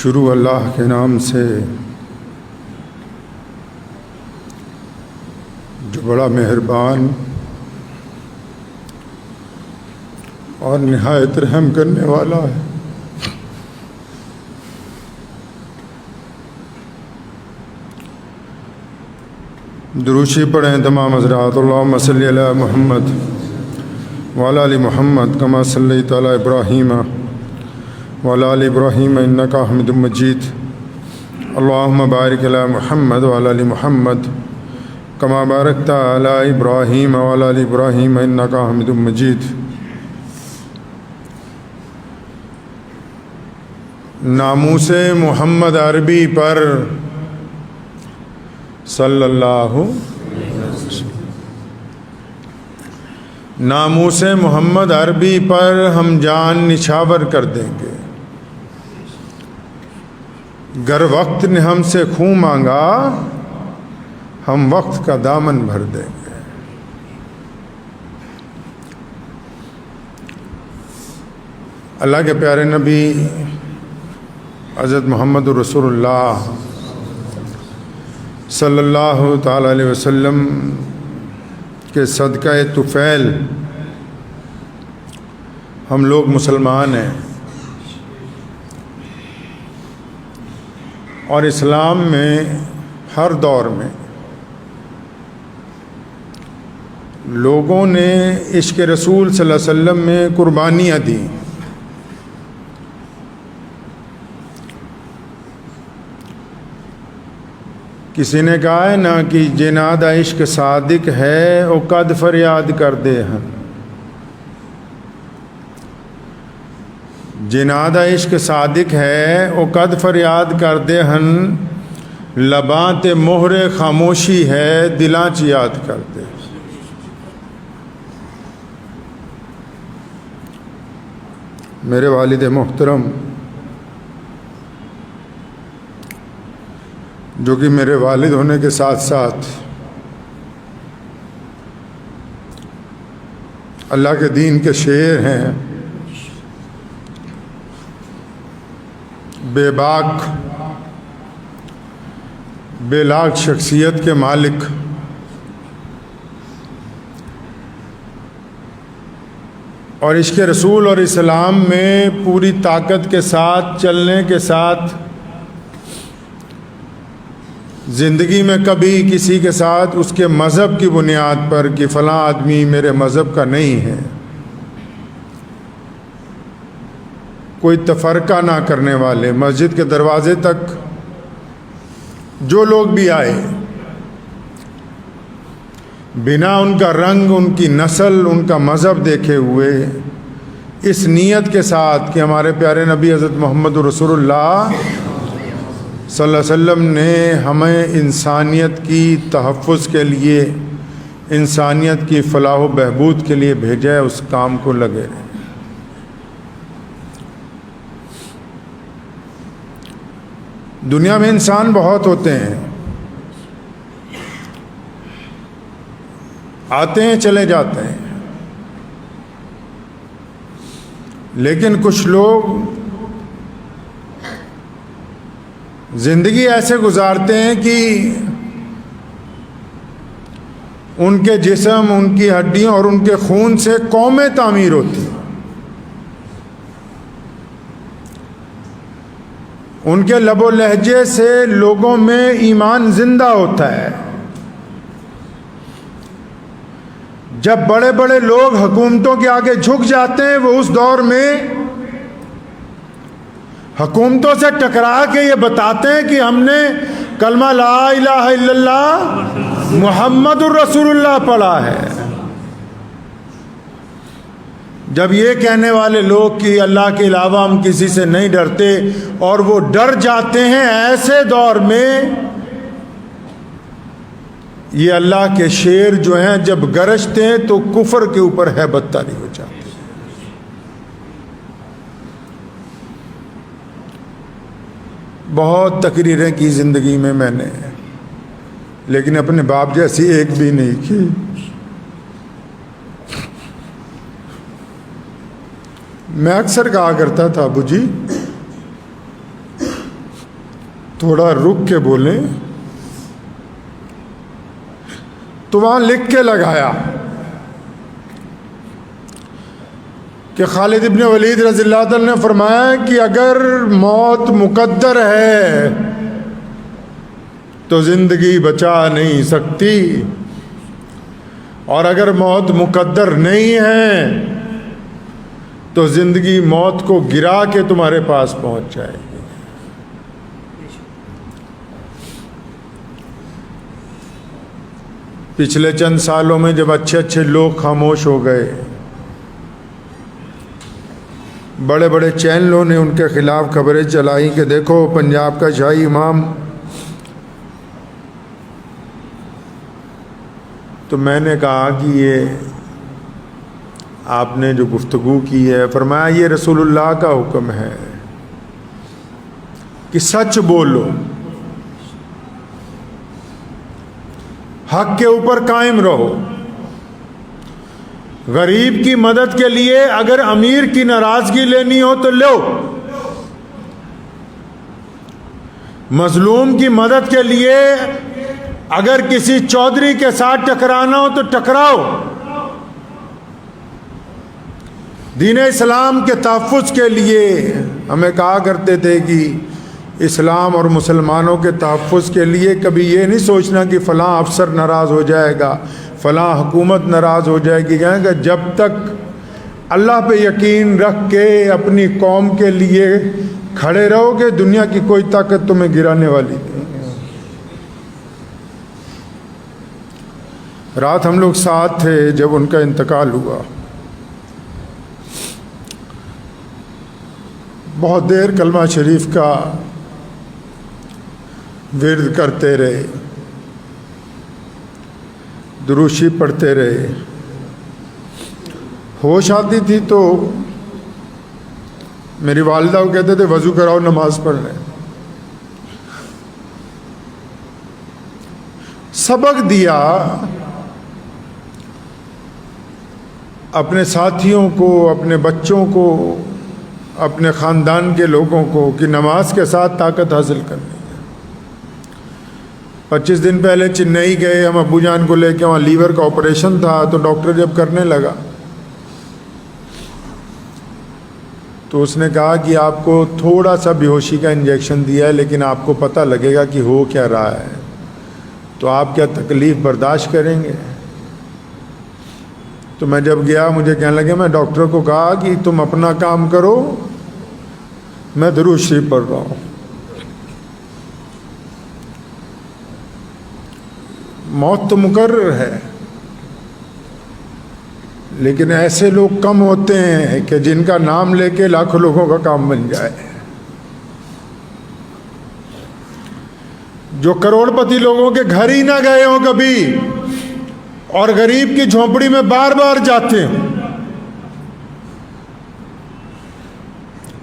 شروع اللہ کے نام سے جو بڑا مہربان اور نہایت رحم کرنے والا ہے۔ دروشی پڑھیں تمام حضرات۔ اللہم صلی علی محمد وعلی آل محمد کما صلیت علی ابراہیم وعلی آل ابراہیم انک حمید مجید۔ اللہم بارک علی محمد وعلی آل محمد کما بارکت علی ابراہیم وعلی آل ابراہیم انک حمید مجید۔ ناموس محمد عربی پر صلی اللہ ناموس محمد عربی پر ہم جان نچھاور کر دیں گے، گر وقت نے ہم سے خوں مانگا ہم وقت کا دامن بھر دیں گے۔ اللہ کے پیارے نبی حضرت محمد رسول اللہ صلی اللہ تعالیٰ علیہ وسلم کے صدقہ طفیل ہم لوگ مسلمان ہیں، اور اسلام میں ہر دور میں لوگوں نے عشق رسول صلی اللہ علیہ وسلم میں قربانیاں دیں۔ کسی نے کہا ہے نا کہ جناد عشق صادق ہے او قد فریاد کر دے ہن۔ جناد عشق صادق ہے او قد فریاد کر دے ہن، لباں تے مہر خاموشی ہے دلاں چ یاد کر دے۔ میرے والد محترم جو کہ میرے والد ہونے کے ساتھ ساتھ اللہ کے دین کے شیر ہیں، بے باک بے لاک شخصیت کے مالک، اور عشق رسول اور اسلام میں پوری طاقت کے ساتھ چلنے کے ساتھ زندگی میں کبھی کسی کے ساتھ اس کے مذہب کی بنیاد پر کہ فلاں آدمی میرے مذہب کا نہیں ہے کوئی تفرقہ نہ کرنے والے، مسجد کے دروازے تک جو لوگ بھی آئے بنا ان کا رنگ، ان کی نسل، ان کا مذہب دیکھے ہوئے، اس نیت کے ساتھ کہ ہمارے پیارے نبی حضرت محمد رسول اللہ صلی اللہ علیہ وسلم نے ہمیں انسانیت کی تحفظ کے لیے، انسانیت کی فلاح و بہبود کے لیے بھیجا ہے، اس کام کو لگے رہے۔ دنیا میں انسان بہت ہوتے ہیں، آتے ہیں چلے جاتے ہیں، لیکن کچھ لوگ زندگی ایسے گزارتے ہیں کہ ان کے جسم، ان کی ہڈیوں اور ان کے خون سے قومیں تعمیر ہوتی ہیں، ان کے لب و لہجے سے لوگوں میں ایمان زندہ ہوتا ہے۔ جب بڑے بڑے لوگ حکومتوں کے آگے جھک جاتے ہیں، وہ اس دور میں حکومتوں سے ٹکرا کے یہ بتاتے ہیں کہ ہم نے کلمہ لا الہ الا اللہ محمد الرسول اللہ پڑھا ہے۔ جب یہ کہنے والے لوگ کہ اللہ کے علاوہ ہم کسی سے نہیں ڈرتے اور وہ ڈر جاتے ہیں، ایسے دور میں یہ اللہ کے شیر جو ہیں جب گرجتے ہیں تو کفر کے اوپر ہیبت طاری ہو جاتی ہے۔ بہت تقریریں کی زندگی میں نے، لیکن اپنے باپ جیسی ایک بھی نہیں کی۔ میں اکثر کہا کرتا تھا، ابو جی تھوڑا رک کے بولیں. تو وہاں لکھ کے لگایا کہ خالد ابن ولید رضی اللہ تعالی نے فرمایا کہ اگر موت مقدر ہے تو زندگی بچا نہیں سکتی، اور اگر موت مقدر نہیں ہے تو زندگی موت کو گرا کے تمہارے پاس پہنچ جائے گی. پچھلے چند سالوں میں جب اچھے اچھے لوگ خاموش ہو گئے، بڑے بڑے چینلوں نے ان کے خلاف خبریں چلائیں کہ دیکھو پنجاب کا شاہی امام، تو میں نے کہا کہ یہ آپ نے جو گفتگو کی ہے، فرمایا یہ رسول اللہ کا حکم ہے کہ سچ بولو، حق کے اوپر قائم رہو. غریب کی مدد کے لیے اگر امیر کی ناراضگی لینی ہو تو لو، مظلوم کی مدد کے لیے اگر کسی چودھری کے ساتھ ٹکرانا ہو تو ٹکراؤ. دین اسلام کے تحفظ کے لیے ہمیں کہا کرتے تھے کہ اسلام اور مسلمانوں کے تحفظ کے لیے کبھی یہ نہیں سوچنا کہ فلاں افسر ناراض ہو جائے گا، فلاں حکومت ناراض ہو جائے گی. کہیں کہ جب تک اللہ پہ یقین رکھ کے اپنی قوم کے لیے کھڑے رہو گے، دنیا کی کوئی طاقت تمہیں گرانے والی نہیں. رات ہم لوگ ساتھ تھے جب ان کا انتقال ہوا. بہت دیر کلمہ شریف کا ورد کرتے رہے، دروشی پڑھتے رہے. ہوش آتی تھی تو میری والدہ کو کہتے تھے وضو کراؤ نماز پڑھ لیں. سبق دیا اپنے ساتھیوں کو، اپنے بچوں کو، اپنے خاندان کے لوگوں کو کہ نماز کے ساتھ طاقت حاصل کرنی ہے. 25 دن پہلے چنئی گئے ہم ابو جان کو لے کے، وہاں لیور کا آپریشن تھا. تو ڈاکٹر جب کرنے لگا تو اس نے کہا کہ آپ کو تھوڑا سا بے ہوشی کا انجیکشن دیا ہے، لیکن آپ کو پتہ لگے گا کہ ہو کیا رہا ہے، تو آپ کیا تکلیف برداشت کریں گے؟ تو میں جب گیا مجھے کہنے لگے، میں ڈاکٹر کو کہا کہ تم اپنا کام کرو، میں درود شریف پڑھ رہا ہوں. موت تو مقرر ہے، لیکن ایسے لوگ کم ہوتے ہیں کہ جن کا نام لے کے لاکھوں لوگوں کا کام بن جائے. جو کروڑ پتی لوگوں کے گھر ہی نہ گئے ہوں کبھی، اور غریب کی جھونپڑی میں بار بار جاتے ہیں.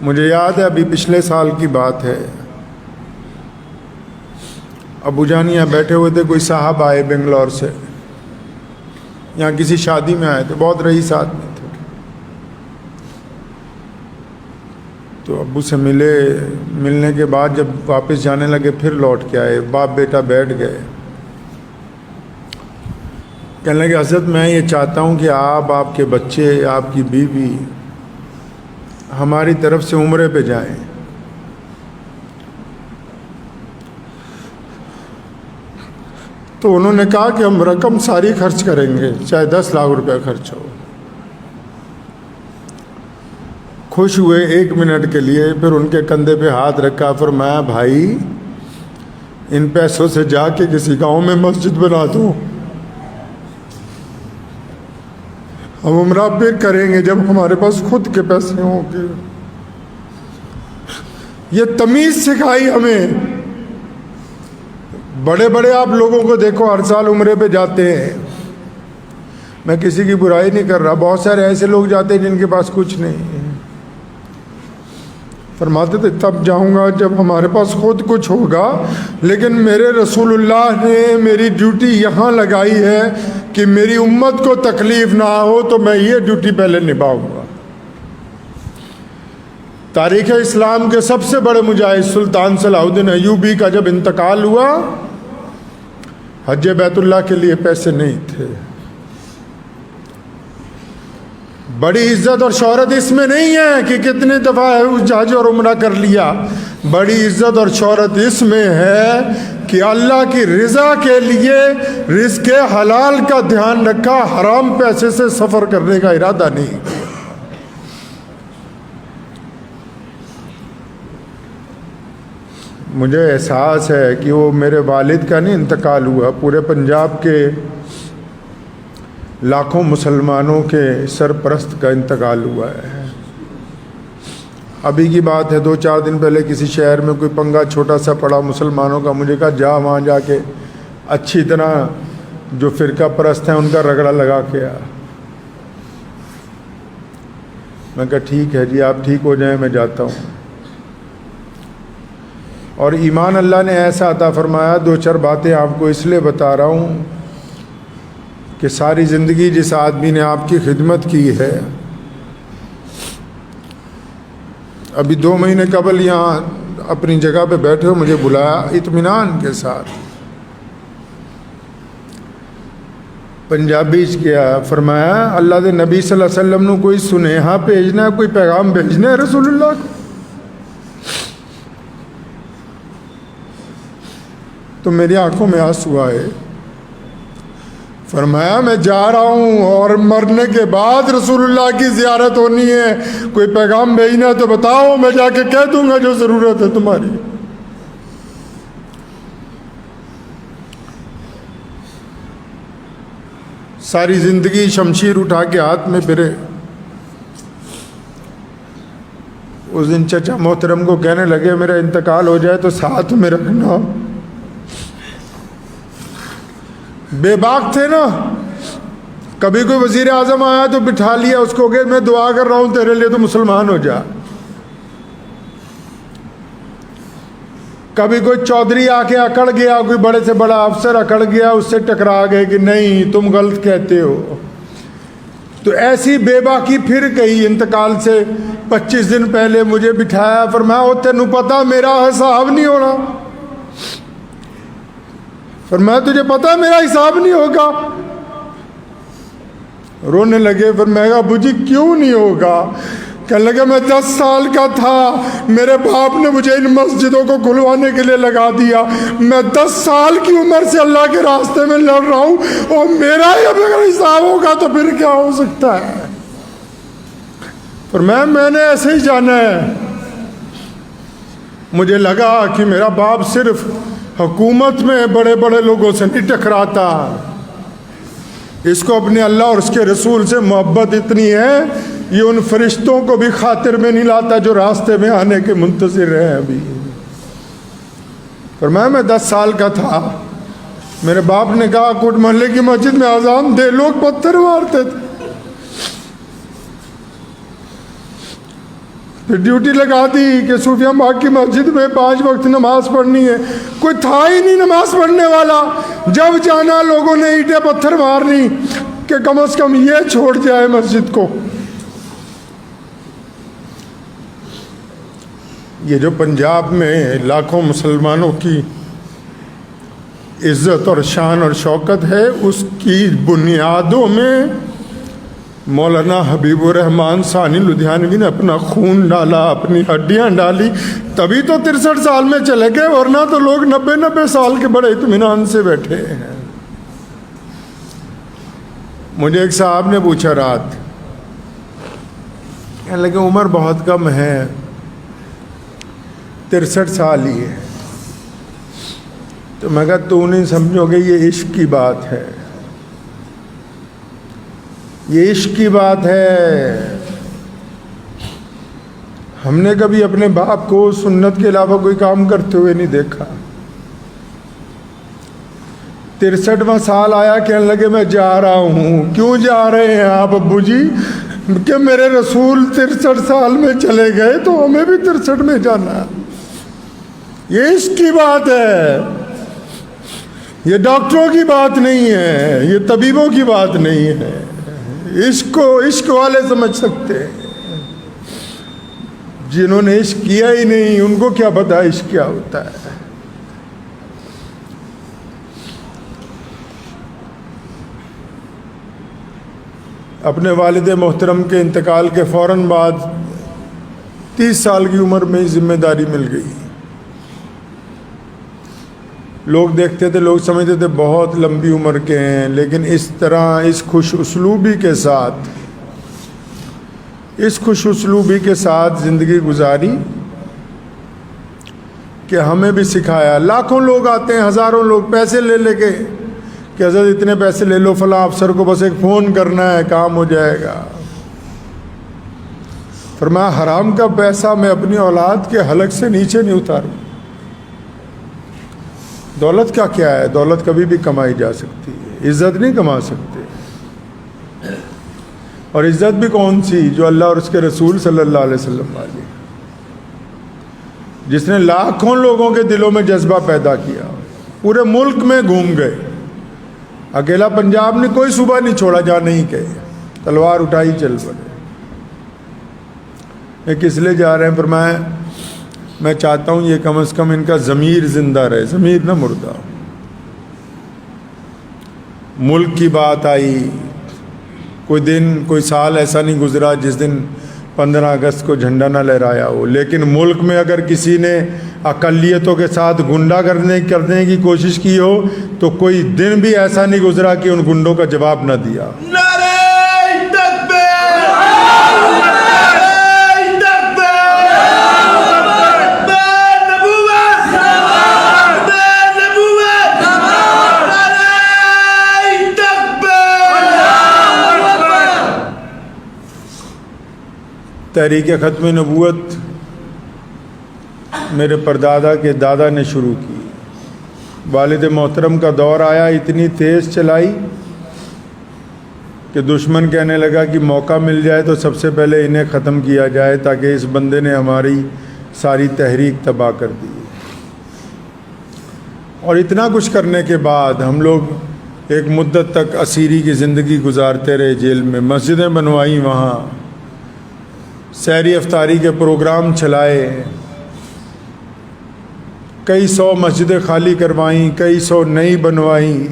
مجھے یاد ہے ابھی پچھلے سال کی بات ہے، ابو جان یہاں بیٹھے ہوئے تھے، کوئی صاحب آئے بنگلور سے، یہاں کسی شادی میں آئے تھے، بہت رئیس آدمی تھے. تو ابو سے ملنے کے بعد جب واپس جانے لگے پھر لوٹ کے آئے. باپ بیٹا بیٹھ گئے، کہنے لگے حضرت میں یہ چاہتا ہوں کہ آپ کے بچے، آپ کی بیوی ہماری طرف سے عمرے پہ جائیں. تو انہوں نے کہا کہ ہم رقم ساری خرچ کریں گے، چاہے 10 لاکھ روپے خرچ ہو. خوش ہوئے 1 منٹ کے لیے، پھر ان کے کندھے پہ ہاتھ رکھا، فرمایا بھائی ان پیسوں سے جا کے کسی گاؤں میں مسجد بنا دو، ہم عمرہ پھر کریں گے جب ہمارے پاس خود کے پیسے ہوں گے. یہ تمیز سکھائی ہمیں. بڑے بڑے آپ لوگوں کو دیکھو ہر سال عمرے پہ جاتے ہیں، میں کسی کی برائی نہیں کر رہا، بہت سارے ایسے لوگ جاتے ہیں جن کے پاس کچھ نہیں. فرماتے تھے تب جاؤں گا جب ہمارے پاس خود کچھ ہوگا، لیکن میرے رسول اللہ نے میری ڈیوٹی یہاں لگائی ہے کہ میری امت کو تکلیف نہ ہو، تو میں یہ ڈیوٹی پہلے نبھاؤں گا. تاریخ اسلام کے سب سے بڑے مجاہد سلطان صلاح الدین ایوبی کا جب انتقال ہوا، حج بیت اللہ کے لیے پیسے نہیں تھے۔ بڑی عزت اور شہرت اس میں نہیں ہے کہ کتنے دفعہ حج اور عمرہ کر لیا، بڑی عزت اور شہرت اس میں ہے کہ اللہ کی رضا کے لیے رزق حلال کا دھیان رکھا، حرام پیسے سے سفر کرنے کا ارادہ نہیں۔ مجھے احساس ہے کہ وہ میرے والد کا نہیں انتقال ہوا، پورے پنجاب کے لاکھوں مسلمانوں کے سرپرست کا انتقال ہوا ہے۔ ابھی کی بات ہے، 2-4 دن پہلے کسی شہر میں کوئی پنگا چھوٹا سا پڑا مسلمانوں کا، مجھے کہا جا وہاں جا کے اچھی طرح جو فرقہ پرست ہیں ان کا رگڑا لگا کے آ۔ میں کہا ٹھیک ہے جی، آپ ٹھیک ہو جائیں، میں جاتا ہوں۔ اور ایمان اللہ نے ایسا عطا فرمایا، 2-4 باتیں آپ کو اس لیے بتا رہا ہوں کہ ساری زندگی جس آدمی نے آپ کی خدمت کی ہے، ابھی 2 مہینے قبل یہاں اپنی جگہ پہ بیٹھے ہو مجھے بلایا اطمینان کے ساتھ، پنجابی کیا فرمایا اللہ دے نبی صلی اللہ علیہ وسلم نے کوئی سنیہا بھیجنا ہے، کوئی پیغام بھیجنا ہے رسول اللہ کو، تو میری آنکھوں میں آنسو آئے۔ فرمایا میں جا رہا ہوں اور مرنے کے بعد رسول اللہ کی زیارت ہونی ہے، کوئی پیغام بھیجنا ہے تو بتاؤ، میں جا کے کہہ دوں گا جو ضرورت ہے تمہاری۔ ساری زندگی شمشیر اٹھا کے ہاتھ میں پھرے۔ اس دن چچا محترم کو کہنے لگے میرا انتقال ہو جائے تو ساتھ میں رکھنا، بے باک تھے نا، کبھی کوئی وزیر اعظم آیا تو بٹھا لیا اس کو کہ میں دعا کر رہا ہوں تیرے لیے تو مسلمان ہو جا، کبھی کوئی چودھری آ کے اکڑ گیا، کوئی بڑے سے بڑا افسر اکڑ گیا، اس سے ٹکرا گئے کہ نہیں تم غلط کہتے ہو، تو ایسی بے باکی پھر گئی۔ انتقال سے 25 دن پہلے مجھے بٹھایا، فرمایا تینوں پتہ میرا حساب نہیں ہونا، فرمایا تجھے پتہ میرا حساب نہیں ہوگا، رونے لگے۔ فرمایا ابو جی کیوں نہیں ہوگا؟ کہنے لگا میں 10 سال کا تھا، میرے باپ نے مجھے ان مسجدوں کو کھلوانے کے لیے لگا دیا، میں 10 سال کی عمر سے اللہ کے راستے میں لڑ رہا ہوں، اور میرا ہی اگر حساب ہوگا تو پھر کیا ہو سکتا ہے؟ فرمایا میں نے ایسے ہی جانا ہے، مجھے لگا کہ میرا باپ صرف حکومت میں بڑے بڑے لوگوں سے نہیں ٹکراتا، اس کو اپنے اللہ اور اس کے رسول سے محبت اتنی ہے یہ ان فرشتوں کو بھی خاطر میں نہیں لاتا جو راستے میں آنے کے منتظر ہیں ابھی۔ فرمایا میں 10 سال کا تھا، میرے باپ نے کہا کوٹ محلے کی مسجد میں اذان دے، لوگ پتھر مارتے تھے، پھر ڈیوٹی لگا دی کہ صوفیہ باغ کی مسجد میں 5 وقت نماز پڑھنی ہے، کوئی تھا ہی نہیں نماز پڑھنے والا، جب جانا لوگوں نے اینٹیں پتھر مارنی کہ کم از کم یہ چھوڑ جائے مسجد کو۔ یہ جو پنجاب میں لاکھوں مسلمانوں کی عزت اور شان اور شوکت ہے، اس کی بنیادوں میں مولانا حبیب الرحمان ثانی لدھیانوی نے اپنا خون ڈالا، اپنی ہڈیاں ڈالی، تبھی تو 63 سال میں چلے گئے، ورنہ تو لوگ 90 سال کے بڑے اطمینان سے بیٹھے ہیں۔ مجھے ایک صاحب نے پوچھا رات، کہنے لگے عمر بہت کم ہے، 63 سال ہی ہے، تو میں کہا تو نہیں سمجھو گے یہ عشق کی بات ہے، یہ عشق کی بات ہے۔ ہم نے کبھی اپنے باپ کو سنت کے علاوہ کوئی کام کرتے ہوئے نہیں دیکھا۔ 63واں سال آیا، کہنے لگے میں جا رہا ہوں۔ کیوں جا رہے ہیں آپ ابو جی؟ کہ میرے رسول 63 سال میں چلے گئے تو ہمیں بھی 63 میں جانا۔ یہ عشق کی بات ہے، یہ ڈاکٹروں کی بات نہیں ہے، یہ طبیبوں کی بات نہیں ہے، عشق کو عشق والے سمجھ سکتے ہیں۔ جنہوں نے عشق کیا ہی نہیں ان کو کیا پتا عشق کیا ہوتا ہے. اپنے والد محترم کے انتقال کے فوراً بعد 30 سال کی عمر میں ذمہ داری مل گئی. لوگ دیکھتے تھے، لوگ سمجھتے تھے بہت لمبی عمر کے ہیں، لیکن اس طرح اس خوش اسلوبی کے ساتھ زندگی گزاری کہ ہمیں بھی سکھایا. لاکھوں لوگ آتے ہیں، ہزاروں لوگ پیسے لے کے کہ حضرت اتنے پیسے لے لو، فلاں افسر کو بس ایک فون کرنا ہے کام ہو جائے گا. فرمایا حرام کا پیسہ میں اپنی اولاد کے حلق سے نیچے نہیں اتاروں. دولت کا کیا ہے؟ دولت کبھی بھی کمائی جا سکتی ہے، عزت نہیں کما سکتے. اور عزت بھی کون سی؟ جو اللہ اور اس کے رسول صلی اللہ علیہ وسلم والی، جس نے لاکھوں لوگوں کے دلوں میں جذبہ پیدا کیا، پورے ملک میں گھوم گئے. اکیلا پنجاب نے کوئی صوبہ نہیں چھوڑا جہاں نہیں گئے، تلوار اٹھائی چل پڑے. یہ کس لیے جا رہے ہیں؟ فرمایا میں چاہتا ہوں یہ کم از کم ان کا ضمیر زندہ رہے، ضمیر نہ مردہ. ملک کی بات آئی، کوئی دن کوئی سال ایسا نہیں گزرا جس دن 15 اگست کو جھنڈا نہ لہرایا ہو. لیکن ملک میں اگر کسی نے اقلیتوں کے ساتھ گنڈا کرنے کی کوشش کی ہو تو کوئی دن بھی ایسا نہیں گزرا کہ ان گنڈوں کا جواب نہ دیا. تحریک ختم نبوت میرے پردادا کے دادا نے شروع کی. والد محترم کا دور آیا، اتنی تیز چلائی کہ دشمن کہنے لگا کہ موقع مل جائے تو سب سے پہلے انہیں ختم کیا جائے، تاکہ اس بندے نے ہماری ساری تحریک تباہ کر دی. اور اتنا کچھ کرنے کے بعد ہم لوگ ایک مدت تک اسیری کی زندگی گزارتے رہے. جیل میں مسجدیں بنوائیں، وہاں سحری افطاری کے پروگرام چلائے، کئی 100 مسجدیں خالی کروائیں، کئی 100 نئی بنوائیں.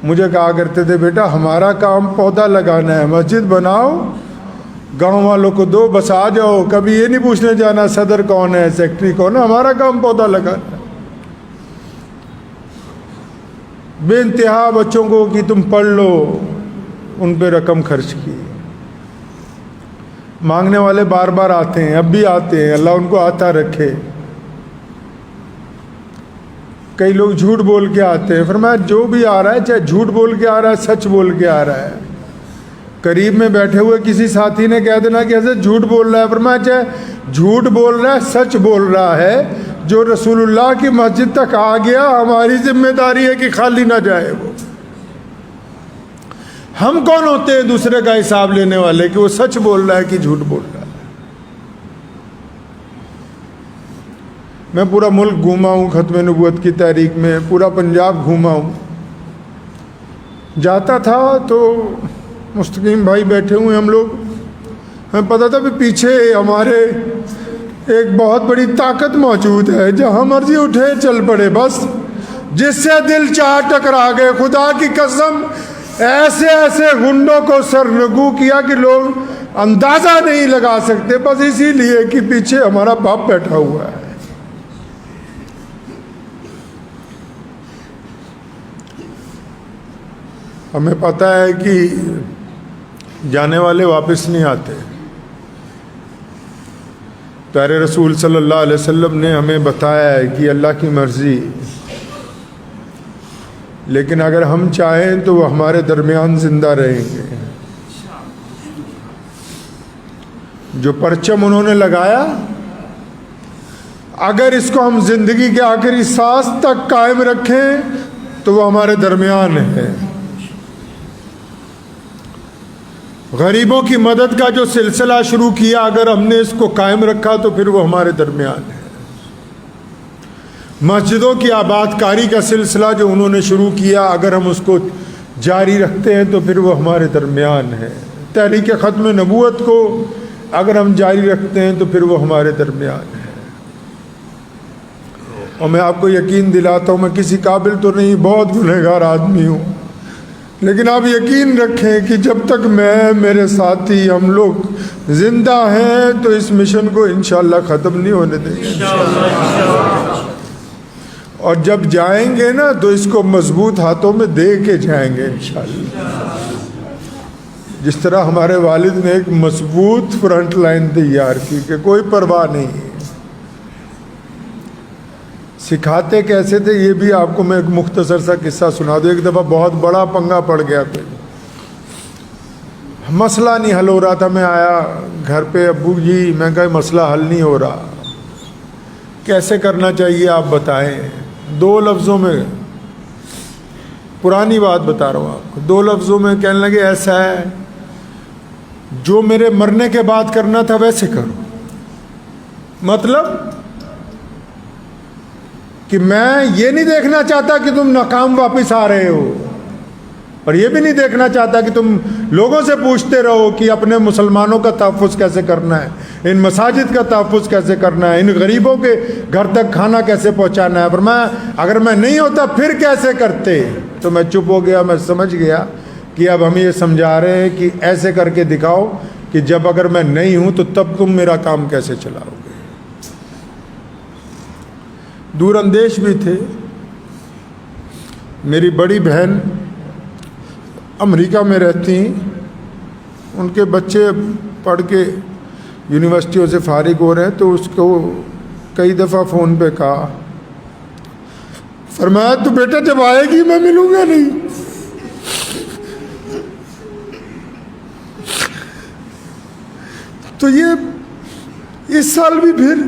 مجھے کہا کرتے تھے بیٹا ہمارا کام پودا لگانا ہے، مسجد بناؤ، گاؤں والوں کو دو، بس آ جاؤ، کبھی یہ نہیں پوچھنے جانا صدر کون ہے سیکٹری کون ہے، ہمارا کام پودا لگانا ہے. بے انتہا بچوں کو کہ تم پڑھ لو، ان پہ رقم خرچ کی. مانگنے والے بار بار آتے ہیں، اب بھی آتے ہیں، اللہ ان کو آتا رکھے. کئی لوگ جھوٹ بول کے آتے ہیں. فرمایا جو بھی آ رہا ہے، چاہے جھوٹ بول کے آ رہا ہے، سچ بول کے آ رہا ہے. قریب میں بیٹھے ہوئے کسی ساتھی نے کہہ دینا کہ حضرت جھوٹ بول رہا ہے. فرمایا چاہے جھوٹ بول رہا ہے، سچ بول رہا ہے، جو رسول اللہ کی مسجد تک آ گیا ہماری ذمہ داری ہے کہ خالی نہ جائے. وہ ہم کون ہوتے ہیں دوسرے کا حساب لینے والے کہ وہ سچ بول رہا ہے کہ جھوٹ بول رہا ہے. میں پورا ملک گھوما ہوں ختم نبوت کی تحریک میں، پورا پنجاب گھوما ہوں. جاتا تھا تو مستقیم بھائی بیٹھے ہوئے ہم لوگ، ہمیں پتا تھا کہ پیچھے ہمارے ایک بہت بڑی طاقت موجود ہے، جہاں مرضی اٹھے چل پڑے، بس جس سے دل چاہ ٹکرا گئے. خدا کی قسم ایسے ایسے گنڈوں کو سرنگو کیا کہ لوگ اندازہ نہیں لگا سکتے، بس اسی لیے کہ پیچھے ہمارا باپ بیٹھا ہوا ہے. ہمیں پتہ ہے کہ جانے والے واپس نہیں آتے. پیارے رسول صلی اللہ علیہ وسلم نے ہمیں بتایا ہے کہ اللہ کی مرضی، لیکن اگر ہم چاہیں تو وہ ہمارے درمیان زندہ رہیں گے. جو پرچم انہوں نے لگایا، اگر اس کو ہم زندگی کے آخری سانس تک قائم رکھیں تو وہ ہمارے درمیان ہے. غریبوں کی مدد کا جو سلسلہ شروع کیا، اگر ہم نے اس کو قائم رکھا تو پھر وہ ہمارے درمیان ہے. مسجدوں کی آباد کاری کا سلسلہ جو انہوں نے شروع کیا، اگر ہم اس کو جاری رکھتے ہیں تو پھر وہ ہمارے درمیان ہے. تحریک ختم نبوت کو اگر ہم جاری رکھتے ہیں تو پھر وہ ہمارے درمیان ہے. اور میں آپ کو یقین دلاتا ہوں، میں کسی قابل تو نہیں، بہت گنہگار آدمی ہوں، لیکن آپ یقین رکھیں کہ جب تک میں، میرے ساتھی، ہم لوگ زندہ ہیں تو اس مشن کو انشاءاللہ ختم نہیں ہونے دیں گے. اور جب جائیں گے نا تو اس کو مضبوط ہاتھوں میں دے کے جائیں گے انشاءاللہ، جس طرح ہمارے والد نے ایک مضبوط فرنٹ لائن تیار کی کہ کوئی پرواہ نہیں ہے. سکھاتے کیسے تھے یہ بھی آپ کو میں ایک مختصر سا قصہ سنا دوں. ایک دفعہ بہت بڑا پنگا پڑ گیا، کوئی مسئلہ نہیں حل ہو رہا تھا. میں آیا گھر پہ، ابو جی میں کہا مسئلہ حل نہیں ہو رہا، کیسے کرنا چاہیے آپ بتائیں. 2 لفظوں میں، پرانی بات بتا رہا ہوں آپ کو، 2 لفظوں میں کہنے لگے ایسا ہے جو میرے مرنے کے بعد کرنا تھا ویسے کرو. مطلب کہ میں یہ نہیں دیکھنا چاہتا کہ تم ناکام واپس آ رہے ہو، اور یہ بھی نہیں دیکھنا چاہتا کہ تم لوگوں سے پوچھتے رہو کہ اپنے مسلمانوں کا تحفظ کیسے کرنا ہے، ان مساجد کا تحفظ کیسے کرنا ہے، ان غریبوں کے گھر تک کھانا کیسے پہنچانا ہے. پر میں اگر میں نہیں ہوتا پھر کیسے کرتے. تو میں چپ ہو گیا. میں سمجھ گیا کہ اب ہم یہ سمجھا رہے ہیں کہ ایسے کر کے دکھاؤ کہ جب اگر میں نہیں ہوں تو تب تم میرا کام کیسے چلاؤ گے. دور اندیش بھی تھے. میری بڑی بہن امریکہ میں رہتی ہیں، ان کے بچے پڑھ کے یونیورسٹیوں سے فارغ ہو رہے ہیں، تو اس کو کئی دفعہ فون پہ کہا، فرمایا تو بیٹا جب آئے گی میں ملوں گا نہیں. تو یہ اس سال بھی پھر،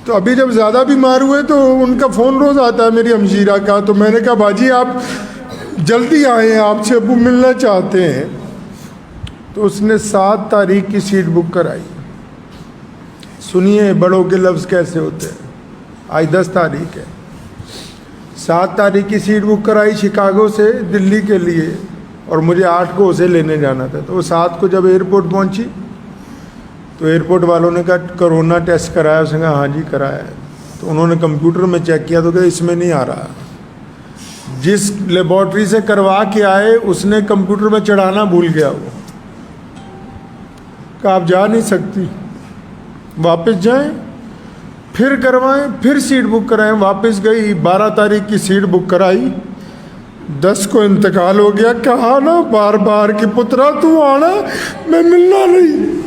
تو ابھی جب زیادہ بیمار ہوئے تو ان کا فون روز آتا ہے میری ہمشیرہ کا. تو میں نے کہا باجی آپ جلدی آئیں، آپ سے ابو ملنا چاہتے ہیں. تو اس نے 7 تاریخ کی سیٹ بک کرائی. سنیے بڑوں کے لفظ کیسے ہوتے ہیں. آج 10 تاریخ ہے، 7 تاریخ کی سیٹ بک کرائی شکاگو سے دلی کے لیے، اور مجھے 8 کو اسے لینے جانا تھا. تو وہ 7 کو جب ایئرپورٹ پہنچی تو ایئرپورٹ والوں نے کہا کرونا ٹیسٹ کرایا؟ اس نے کہا ہاں جی کرایا ہے. تو انہوں نے کمپیوٹر میں چیک کیا تو کہ اس میں نہیں آ رہا. جس لیبارٹری سے کروا کے آئے اس نے کمپیوٹر میں چڑھانا بھول گیا. وہ کہ آپ جا نہیں سکتی، واپس جائیں پھر کروائیں، پھر سیٹ بک کرائیں. واپس گئی، 12 تاریخ کی سیٹ بک کرائی، 10 کو انتقال ہو گیا. کہا نا بار بار کہ پترا تو آنا، میں ملنا نہیں.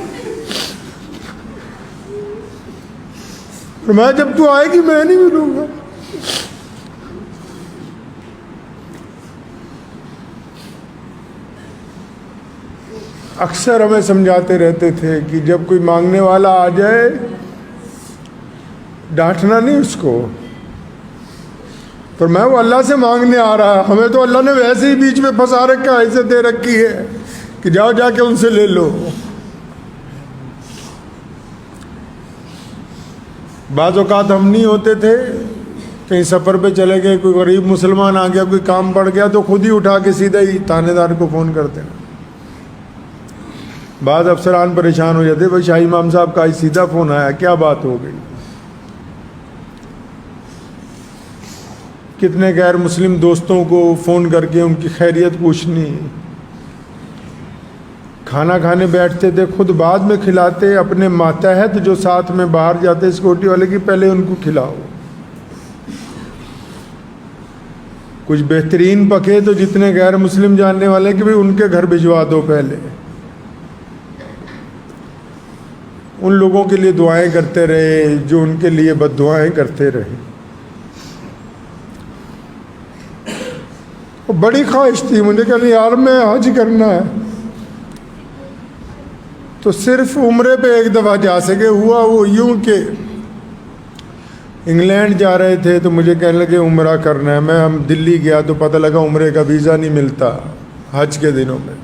میں جب تو آئے گی میں نہیں ملوں گا. اکثر ہمیں سمجھاتے رہتے تھے کہ جب کوئی مانگنے والا آ جائے ڈانٹنا نہیں اس کو. پر میں وہ اللہ سے مانگنے آ رہا، ہمیں تو اللہ نے ویسے ہی بیچ میں پھنسا رکھا، ایسے دے رکھی ہے کہ جاؤ جا کے ان سے لے لو. بعض اوقات ہم نہیں ہوتے تھے، کہیں سفر پہ چلے گئے، کوئی غریب مسلمان آ گیا، کوئی کام پڑ گیا تو خود ہی اٹھا کے سیدھا ہی تانے دار کو فون کرتے ہیں. بعض افسران پریشان ہو جاتے، بھائی شاہی امام صاحب کا آج سیدھا فون آیا، کیا بات ہو گئی. کتنے غیر مسلم دوستوں کو فون کر کے ان کی خیریت پوچھنی. کھانا کھانے بیٹھتے تھے، خود بعد میں کھلاتے، اپنے ماتحت جو ساتھ میں باہر جاتے سیکورٹی والے کی پہلے ان کو کھلاؤ. کچھ بہترین پکے تو جتنے غیر مسلم جاننے والے کہ بھی ان کے گھر بھجوا دو پہلے. ان لوگوں کے لیے دعائیں کرتے رہے جو ان کے لیے بد دعائیں کرتے رہے. بڑی خواہش تھی مجھے کہ یار میں حج کرنا ہے. تو صرف عمرے پہ ایک دفعہ جا سکے. ہوا وہ یوں کہ انگلینڈ جا رہے تھے تو مجھے کہنے لگے عمرہ کرنا ہے. میں ہم دلی گیا تو پتہ لگا عمرے کا ویزا نہیں ملتا حج کے دنوں میں.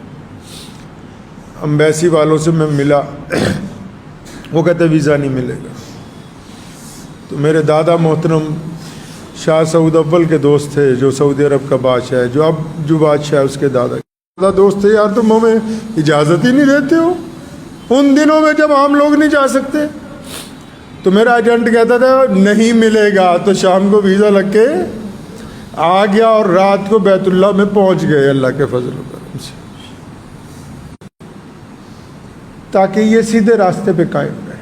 امبیسی والوں سے میں ملا، وہ کہتے ویزا نہیں ملے گا. تو میرے دادا محترم شاہ سعود اول کے دوست تھے جو سعودی عرب کا بادشاہ ہے، جو اب جو بادشاہ ہے اس کے دادا دوست تھے. یار تم ہمیں اجازت ہی نہیں دیتے ہو. ان دنوں میں جب عام لوگ نہیں جا سکتے تو میرا ایجنٹ کہتا تھا نہیں ملے گا، تو شام کو ویزا لگ کے آ گیا اور رات کو بیت اللہ میں پہنچ گئے اللہ کے فضل و کرم سے، تاکہ یہ سیدھے راستے پہ قائم رہے۔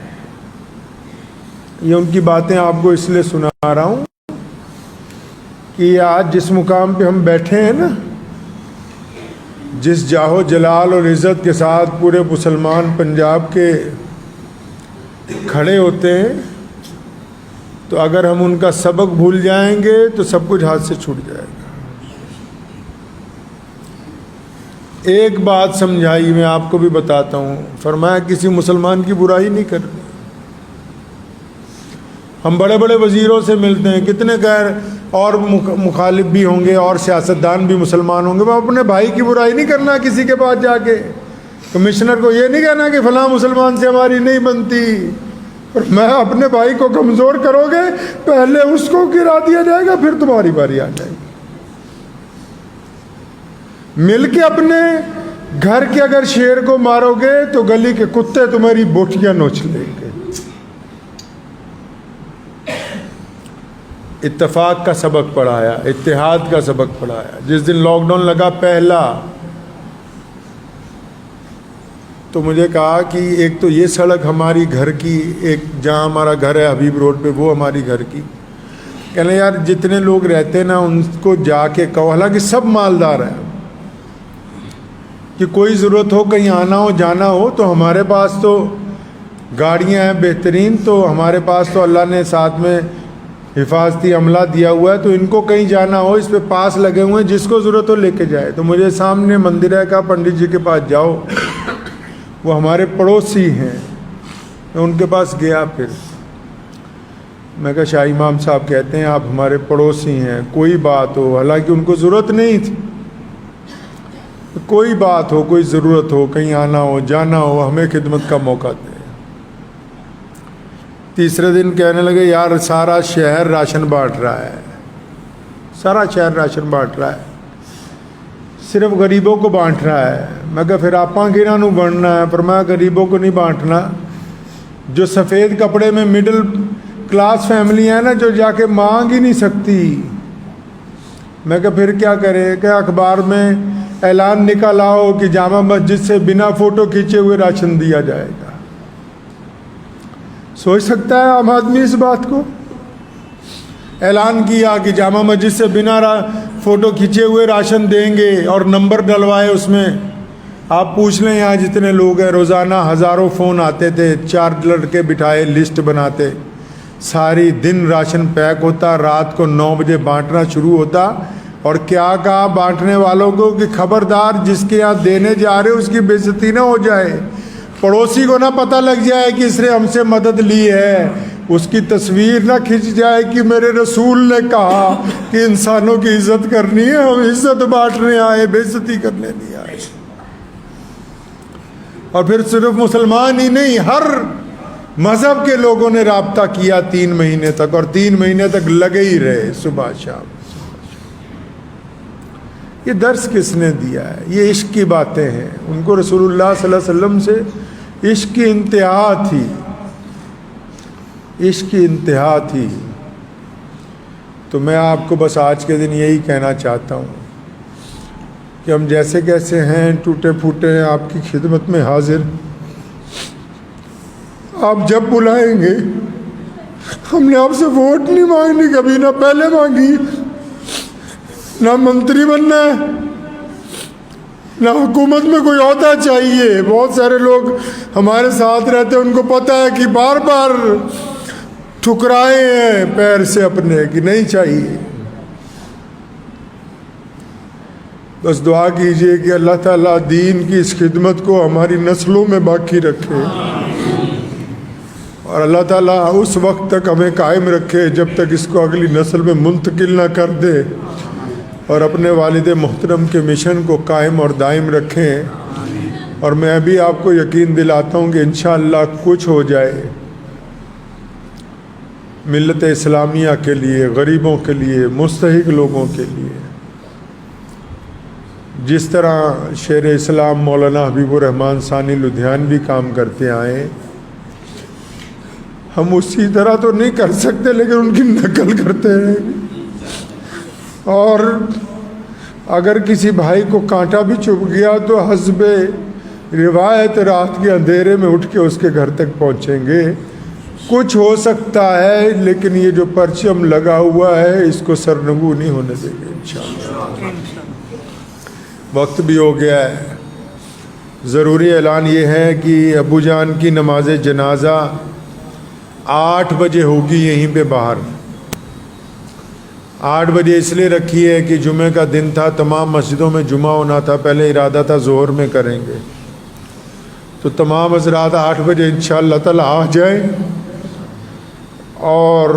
یہ ان کی باتیں آپ کو اس لیے سنا رہا ہوں کہ آج جس مقام پہ ہم بیٹھے ہیں نا، جس جاہ و جلال اور عزت کے ساتھ پورے مسلمان پنجاب کے کھڑے ہوتے ہیں، تو اگر ہم ان کا سبق بھول جائیں گے تو سب کچھ ہاتھ سے چھوٹ جائے گا۔ ایک بات سمجھائی، میں آپ کو بھی بتاتا ہوں، فرمایا کسی مسلمان کی برائی نہیں کرنی۔ ہم بڑے بڑے وزیروں سے ملتے ہیں، کتنے غیر اور مخالف بھی ہوں گے اور سیاستدان بھی مسلمان ہوں گے، وہ اپنے بھائی کی برائی نہیں کرنا کسی کے پاس جا کے، کمشنر کو یہ نہیں کہنا کہ فلاں مسلمان سے ہماری نہیں بنتی، اور میں اپنے بھائی کو کمزور کرو گے پہلے اس کو گرا دیا جائے گا، پھر تمہاری باری آ جائے گی۔ مل کے اپنے گھر کے اگر شیر کو مارو گے تو گلی کے کتے تمہاری بوٹیاں نوچ لیں گے۔ اتفاق کا سبق پڑھایا، اتحاد کا سبق پڑھایا۔ جس دن لاک ڈاؤن لگا پہلا، تو مجھے کہا کہ ایک تو یہ سڑک ہماری گھر کی، ایک جہاں ہمارا گھر ہے حبیب روڈ پہ، وہ ہماری گھر کی، کہنے یار جتنے لوگ رہتے ہیں نا ان کو جا کے کہو، حالانکہ سب مالدار ہیں، کہ کوئی ضرورت ہو کہیں آنا ہو جانا ہو تو ہمارے پاس تو گاڑیاں ہیں بہترین، تو ہمارے پاس تو اللہ نے ساتھ میں حفاظتی عملہ دیا ہوا ہے، تو ان کو کہیں جانا ہو اس پہ پاس لگے ہوئے ہیں، جس کو ضرورت ہو لے کے جائے۔ تو مجھے سامنے مندر ہے، کہا پنڈت جی کے پاس جاؤ، وہ ہمارے پڑوسی ہیں۔ میں ان کے پاس گیا، پھر میں کہا شاہ امام صاحب کہتے ہیں آپ ہمارے پڑوسی ہیں، کوئی بات ہو، حالانکہ ان کو ضرورت نہیں تھی، کوئی بات ہو، کوئی ضرورت ہو، کہیں آنا ہو جانا ہو، ہمیں خدمت کا موقع دیں۔ تیسرے دن کہنے لگے یار سارا شہر راشن بانٹ رہا ہے، سارا شہر راشن بانٹ رہا ہے، صرف غریبوں کو بانٹ رہا ہے۔ میں کہا پھر آپ کنہاں نو بننا ہے؟ پر میں غریبوں کو نہیں بانٹنا، جو سفید کپڑے میں مڈل کلاس فیملی ہے نا، جو جا کے مانگ ہی نہیں سکتی۔ میں کہا پھر کیا کرے؟ کہ اخبار میں اعلان نکال آؤ کہ جامع مسجد سے بنا فوٹو کھینچے ہوئے راشن دیا جائے گا۔ سوچ سکتا ہے عام آدمی اس بات کو؟ اعلان کیا کہ جامع مسجد سے بنا فوٹو کھینچے ہوئے راشن دیں گے، اور نمبر ڈلوائے اس میں۔ آپ پوچھ لیں یہاں جتنے لوگ ہیں، روزانہ ہزاروں فون آتے تھے، 4 لڑکے بٹھائے لسٹ بناتے، ساری دن راشن پیک ہوتا، رات کو 9 بجے بانٹنا شروع ہوتا۔ اور کیا کہا بانٹنے والوں کو کہ خبردار جس کے یہاں دینے جا رہے اس کی بے عزتی نہ ہو جائے، پڑوسی کو نہ پتہ لگ جائے کہ اس نے ہم سے مدد لی ہے، اس کی تصویر نہ کھنچ جائے کہ میرے رسول نے کہا کہ انسانوں کی عزت کرنی ہے، ہم عزت بانٹنے آئے، بے عزتی کرنے نہیں آئے۔ اور پھر صرف مسلمان ہی نہیں، ہر مذہب کے لوگوں نے رابطہ کیا 3 مہینے تک، اور 3 مہینے تک لگے ہی رہے صبح شام۔ یہ درس کس نے دیا ہے؟ یہ عشق کی باتیں ہیں۔ ان کو رسول اللہ صلی اللہ علیہ وسلم سے عشق کی انتہا تھی، عشق کی انتہا تھی۔ تو میں آپ کو بس آج کے دن یہی کہنا چاہتا ہوں کہ ہم جیسے کیسے ہیں، ٹوٹے پھوٹے ہیں، آپ کی خدمت میں حاضر۔ آپ جب بلائیں گے، ہم نے آپ سے ووٹ نہیں مانگنی کبھی، نہ پہلے مانگی، نہ منتری بننا ہے، نہ حکومت میں کوئی عہدہ چاہیے۔ بہت سارے لوگ ہمارے ساتھ رہتے ہیں، ان کو پتہ ہے کہ بار بار ٹھکرائے ہیں پیر سے اپنے کہ نہیں چاہیے۔ بس دعا کیجئے کہ اللہ تعالیٰ دین کی اس خدمت کو ہماری نسلوں میں باقی رکھے، اور اللہ تعالیٰ اس وقت تک ہمیں قائم رکھے جب تک اس کو اگلی نسل میں منتقل نہ کر دے، اور اپنے والد محترم کے مشن کو قائم اور دائم رکھیں۔ اور میں بھی آپ کو یقین دلاتا ہوں کہ انشاءاللہ کچھ ہو جائے ملت اسلامیہ کے لیے، غریبوں کے لیے، مستحق لوگوں کے لیے۔ جس طرح شیر اسلام مولانا حبیب الرحمن ثانی لدھیانوی کام کرتے آئے، ہم اسی طرح تو نہیں کر سکتے لیکن ان کی نقل کرتے ہیں. اور اگر کسی بھائی کو کانٹا بھی چبھ گیا تو حسب روایت رات کے اندھیرے میں اٹھ کے اس کے گھر تک پہنچیں گے. کچھ ہو سکتا ہے لیکن یہ جو پرچم لگا ہوا ہے اس کو سرنگو نہیں ہونے دیں گے انشاءاللہ. وقت بھی ہو گیا ہے. ضروری اعلان یہ ہے کہ ابو جان کی نماز جنازہ 8 بجے ہوگی یہیں پہ باہر. 8 بجے اس لیے رکھی ہے کہ جمعہ کا دن تھا، تمام مسجدوں میں جمعہ ہونا تھا. پہلے ارادہ تھا ظہر میں کریں گے، تو تمام حضرات 8 بجے انشاءاللہ تعالی آ جائیں اور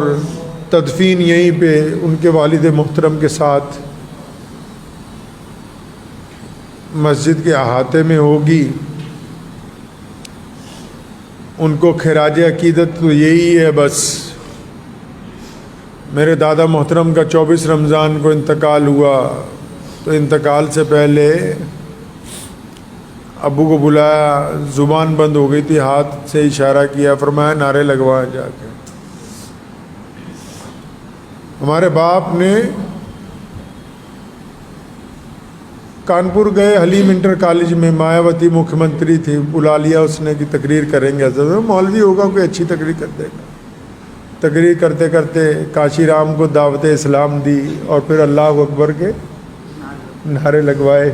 تدفین یہیں پہ ان کے والد محترم کے ساتھ مسجد کے احاطے میں ہوگی. ان کو خراج عقیدت تو یہی ہے. بس میرے دادا محترم کا 24 رمضان کو انتقال ہوا، تو انتقال سے پہلے ابو کو بلایا، زبان بند ہو گئی تھی، ہاتھ سے اشارہ کیا، فرمایا نعرے لگوائیں جا کے. ہمارے باپ نے کانپور گئے، حلیم انٹر کالج میں مایاوتی مکھیہ منتری تھی، بلا لیا اس نے کہ تقریر کریں گے. حضرت مولوی ہوگا کوئی اچھی تقریر کر دے گا. تقریر کرتے کرتے کاشی رام کو دعوت اسلام دی اور پھر اللہ اکبر کے نعرے لگوائے.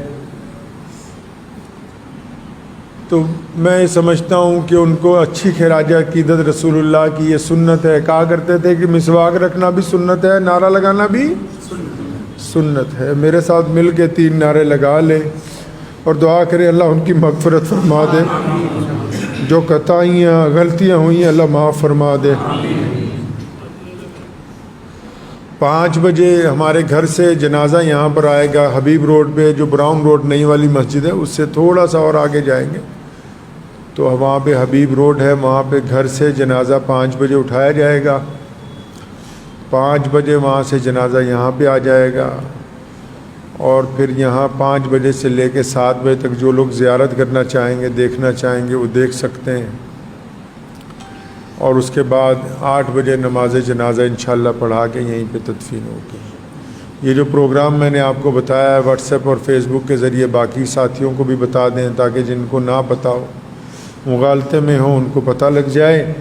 تو میں سمجھتا ہوں کہ ان کو اچھی خراج عقیدت رسول اللہ کی یہ سنت ہے. کہا کرتے تھے کہ مسواک رکھنا بھی سنت ہے، نعرہ لگانا بھی سنت ہے. میرے ساتھ مل کے 3 نعرے لگا لے اور دعا کرے اللہ ان کی مغفرت فرما دے، جو خطائیاں غلطیاں ہوئی ہیں اللہ معاف فرما دے. 5 بجے ہمارے گھر سے جنازہ یہاں پر آئے گا، حبیب روڈ پہ جو براؤن روڈ نئی والی مسجد ہے اس سے تھوڑا سا اور آگے جائیں گے تو وہاں پہ حبیب روڈ ہے، وہاں پہ گھر سے جنازہ 5 بجے اٹھایا جائے گا. 5 بجے وہاں سے جنازہ یہاں پہ آ جائے گا اور پھر یہاں 5 بجے سے لے کے 7 بجے تک جو لوگ زیارت کرنا چاہیں گے، دیکھنا چاہیں گے، وہ دیکھ سکتے ہیں. اور اس کے بعد 8 بجے نماز جنازہ انشاءاللہ پڑھا کے یہیں پہ تدفین ہوگی. یہ جو پروگرام میں نے آپ کو بتایا ہے واٹس ایپ اور فیس بک کے ذریعے باقی ساتھیوں کو بھی بتا دیں تاکہ جن کو نہ پتہ ہو، مغالطے میں ہوں، ان کو پتہ لگ جائے.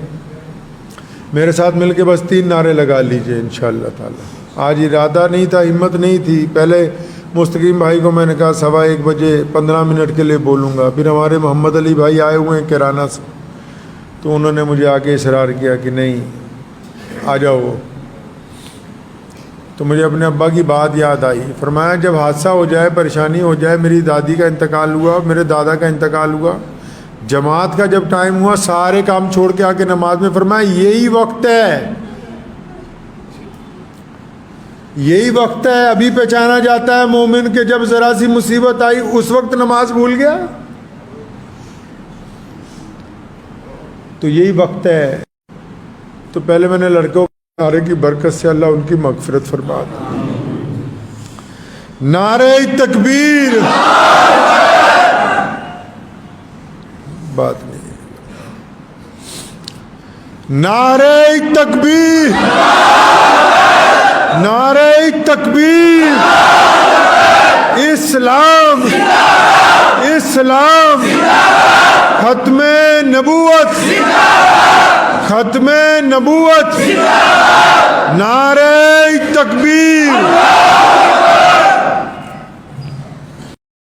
میرے ساتھ مل کے بس 3 نعرے لگا لیجئے انشاءاللہ تعالی. آج ارادہ نہیں تھا، ہمت نہیں تھی. پہلے مستقیم بھائی کو میں نے کہا 1:15 بجے 15 منٹ کے لیے بولوں گا. پھر ہمارے محمد علی بھائی آئے ہوئے ہیں کیرانہ سے، تو انہوں نے مجھے آ کے اصرار کیا کہ نہیں آ جاؤ. تو مجھے اپنے ابا کی بات یاد آئی. فرمایا جب حادثہ ہو جائے، پریشانی ہو جائے، میری دادی کا انتقال ہوا، میرے دادا کا انتقال ہوا، جماعت کا جب ٹائم ہوا سارے کام چھوڑ کے آ کے نماز میں فرمایا یہی وقت ہے، یہی وقت ہے. ابھی پہچانا جاتا ہے مومن کے جب ذرا سی مصیبت آئی اس وقت نماز بھول گیا، تو یہی وقت ہے. تو پہلے میں نے لڑکوں نعرے کی برکت سے اللہ ان کی مغفرت فرما دے. نعرہ تکبیر، بات نہیں، نعرہ تکبیر، نعرہ تکبیر. اسلام، اسلام، ختم نبوت، ختم نبوت. نعرہ تکبیر.